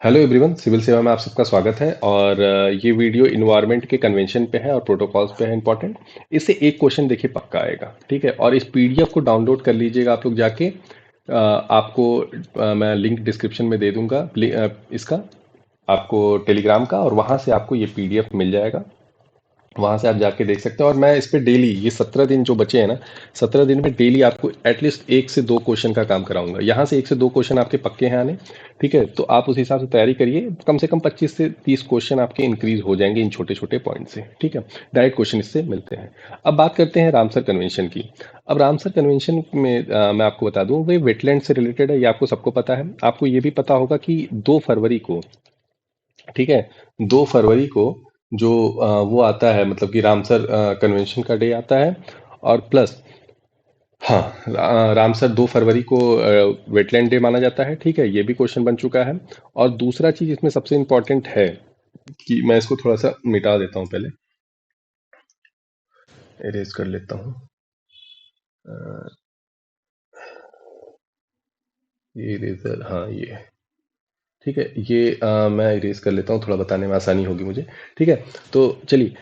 Hello everyone, civil सेवा में आप सबका स्वागत है। और ये वीडियो इन्वायरमेंट के कन्वेंशन पे है और प्रोटोकॉल्स पे है इंपॉर्टेंट। इससे एक क्वेश्चन देखिए पक्का आएगा, ठीक है। और इस पीडीएफ को डाउनलोड कर लीजिएगा आप लोग जाके। आपको मैं लिंक डिस्क्रिप्शन में दे दूंगा इसका, आपको टेलीग्राम का, और वहाँ से आपको ये पीडीएफ मिल जाएगा। वहां से आप जाके देख सकते हैं। और मैं इस पे डेली, ये 17 दिन जो बचे हैं ना, 17 दिन में डेली आपको एटलीस्ट 1 से 2 क्वेश्चन का काम कराऊंगा। यहाँ से 1 से 2 क्वेश्चन आपके पक्के हैं आने, ठीक है। तो आप उस हिसाब से तैयारी करिए। कम से कम 25 से 30 क्वेश्चन आपके इंक्रीज हो जाएंगे इन छोटे छोटे पॉइंट से, ठीक है। डायरेक्ट क्वेश्चन इससे मिलते हैं। अब बात करते हैं रामसर कन्वेंशन की। अब रामसर कन्वेंशन में मैं आपको बता दूं, वे वेटलैंड से रिलेटेड है, ये आपको सबको पता है। आपको ये भी पता होगा कि 2 फरवरी को, ठीक है, 2 फरवरी को जो वो आता है, मतलब कि रामसर कन्वेंशन का डे आता है। और प्लस, हाँ, रामसर 2 फरवरी को वेटलैंड डे माना जाता है, ठीक है। ये भी क्वेश्चन बन चुका है। और दूसरा चीज इसमें सबसे इंपॉर्टेंट है कि मैं इसको थोड़ा सा मिटा देता हूँ, पहले इरेज कर लेता हूँ। अ, ये इरेजर, हाँ ये, ठीक है। ये मैं इरेज कर लेता हूँ, थोड़ा बताने में आसानी होगी मुझे, ठीक है। तो चलिए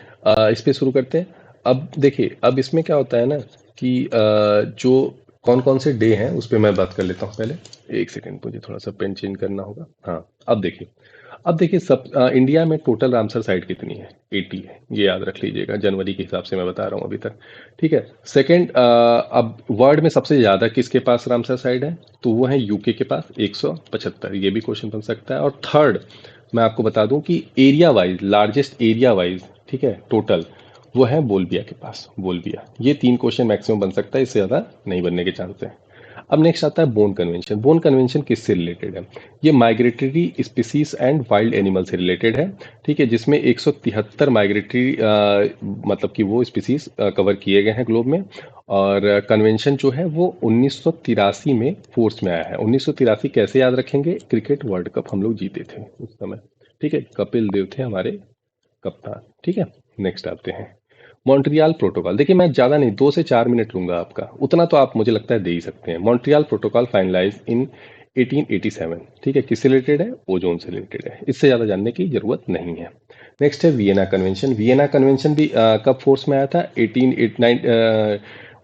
इस पे शुरू करते हैं। अब देखिए, अब इसमें क्या होता है ना कि जो कौन कौन से डे हैं उस पे मैं बात कर लेता हूँ पहले। एक सेकंड, मुझे थोड़ा सा पेन चेंज करना होगा। हाँ, अब देखिए सब इंडिया में टोटल रामसर साइट कितनी है? 80 है, ये याद रख लीजिएगा। जनवरी के हिसाब से मैं बता रहा हूँ अभी तक, ठीक है। सेकंड, अब वर्ल्ड में सबसे ज़्यादा किसके पास रामसर साइट है? तो वो है यूके के पास, 175। ये भी क्वेश्चन बन सकता है। और थर्ड, मैं आपको बता दूं कि area wise, largest area wise, ठीक है, टोटल, वो है बोलबिया के पास, बोलबिया। ये 3 क्वेश्चन मैक्सिमम बन सकता है, इससे ज़्यादा नहीं बनने के चांस है। अब नेक्स्ट आता है बोन कन्वेंशन। बोन कन्वेंशन किससे रिलेटेड है? ये migratory species and wild animal से रिलेटेड है, ठीक है। जिसमें 173 माइग्रेटरी मतलब कि वो स्पीसीज कवर किए गए हैं ग्लोब में। और कन्वेंशन जो है वो 1983 में फोर्स में आया है। 1983 कैसे याद रखेंगे? क्रिकेट वर्ल्ड कप हम लोग जीते थे उस समय, ठीक है। कपिल देव थे हमारे कप्तान, ठीक है। नेक्स्ट आते हैं मॉन्ट्रियल प्रोटोकॉल। देखिए मैं ज़्यादा नहीं, 2 से 4 मिनट लूंगा आपका, उतना तो आप मुझे लगता है दे ही सकते हैं। मॉन्ट्रियल प्रोटोकॉल फाइनलाइज इन 1887, ठीक है। किससे रिलेटेड है? ओजोन से रिलेटेड है। इससे ज़्यादा जानने की जरूरत नहीं है। नेक्स्ट है वियना कन्वेंशन। वियना कन्वेंशन भी कब फोर्स में आया था?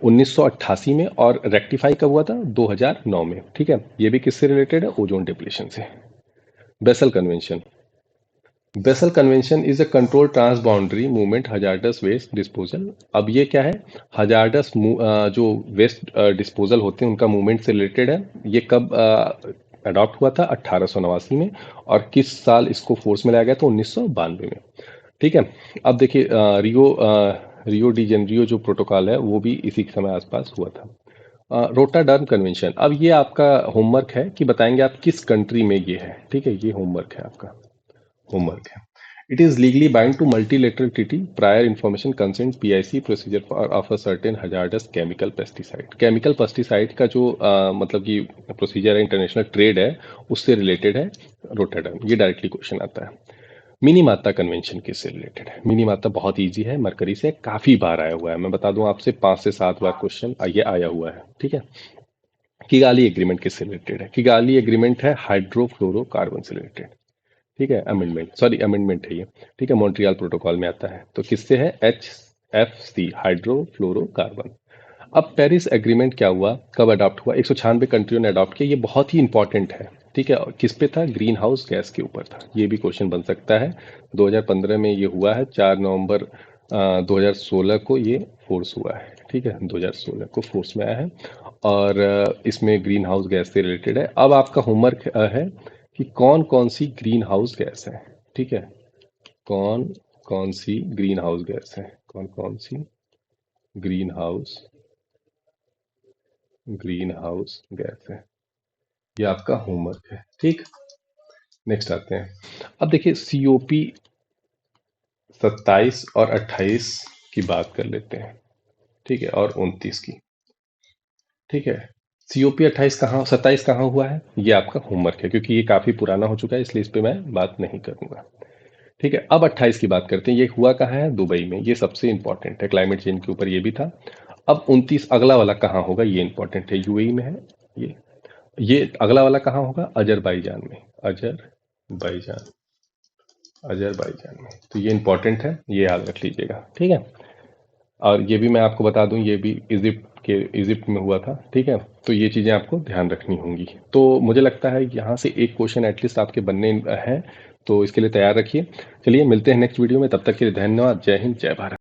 1988 में। और रेक्टिफाई कब हुआ था? 2009 में, ठीक है। ये भी किससे रिलेटेड है? ओजोन डिप्लीशन से। Basel convention. Basel convention is a control trans boundary movement hazardous waste disposal. अब ये क्या है? हजार्डस जो वेस्ट डिस्पोजल होते हैं उनका मूवमेंट से रिलेटेड है। ये कब अडॉप्ट हुआ था? 1889 में। और किस साल इसको फोर्स में लाया गया था? 1992 में, ठीक है। अब देखिए रियो डी जेनरियो जो प्रोटोकॉल है वो भी इसी समय आसपास हुआ था। रोटाडर्म कन्वेंशन। अब ये आपका होमवर्क है कि बताएंगे आप किस कंट्री में ये है, ठीक है। ये होमवर्क है आपका, होमवर्क है। It is legally bind to multilateral treaty prior information consent PIC procedure for of a certain hazardous chemical pesticide. Chemical pesticide का जो मतलब कि प्रोसीजर है, इंटरनेशनल ट्रेड है, उससे रिलेटेड है रोटाडर्म। ये डायरेक्टली क्वेश्चन आता है। मिनीमाता कन्वेंशन किससे रिलेटेड है? मिनीमाता बहुत इजी है, मरकरी से काफी बार आया हुआ है। मैं बता दूं आपसे, 5 से 7 बार क्वेश्चन ये आया हुआ है, ठीक है। किगाली एग्रीमेंट किससे रिलेटेड है? किगाली एग्रीमेंट है हाइड्रोफ्लोरोकार्बन से रिलेटेड, ठीक है। अमेंडमेंट, सॉरी अमेंडमेंट है ये, ठीक है। मॉन्ट्रियल प्रोटोकॉल में आता है। तो किससे है? HFC, hydrofluorocarbon. अब पेरिस एग्रीमेंट क्या हुआ? कब अडॉप्ट हुआ? 196 कंट्रियों ने अडॉप्ट किया। ये बहुत ही इंपॉर्टेंट है, ठीक है। और किस पे था? ग्रीन हाउस गैस के ऊपर था। ये भी क्वेश्चन बन सकता है। 2015 में ये हुआ है, 4 नवंबर 2016 को ये फोर्स हुआ है, ठीक है। 2016 को फोर्स में आया है। और इसमें ग्रीन हाउस गैस से रिलेटेड है। अब आपका होमवर्क है कि कौन कौन सी ग्रीन हाउस गैस है, ठीक है। कौन कौन सी ग्रीन हाउस गैस है? कौन कौन सी greenhouse greenhouse gas है? ये आपका होमवर्क है, ठीक। नेक्स्ट आते हैं। अब देखिए COP 27 और 28 की बात कर लेते हैं, ठीक है। और 29 की, ठीक है। COP 28 कहाँ, 27 कहाँ हुआ है? ये आपका होमवर्क है, क्योंकि ये काफी पुराना हो चुका है, इसलिए इस पे मैं बात नहीं करूंगा, ठीक है। अब 28 की बात करते हैं। ये हुआ कहाँ है? दुबई में। ये सबसे इंपॉर्टेंट है, क्लाइमेट चेंज के ऊपर ये भी था। अब 29 अगला वाला कहाँ होगा? ये इंपॉर्टेंट है, UAE में है ये। ये अगला वाला कहाँ होगा? अजरबैजान में। अजरबैजान अजरबैजान, अजरबैजान में। तो ये इंपॉर्टेंट है, ये याद रख लीजिएगा, ठीक है। और ये भी मैं आपको बता दूं, ये भी इजिप्ट में हुआ था, ठीक है। तो ये चीज़ें आपको ध्यान रखनी होंगी। तो मुझे लगता है यहाँ से एक क्वेश्चन एटलीस्ट आपके बनने हैं, तो इसके लिए तैयार रखिए। चलिए मिलते हैं नेक्स्ट वीडियो में, तब तक के लिए धन्यवाद। जय हिंद, जय भारत।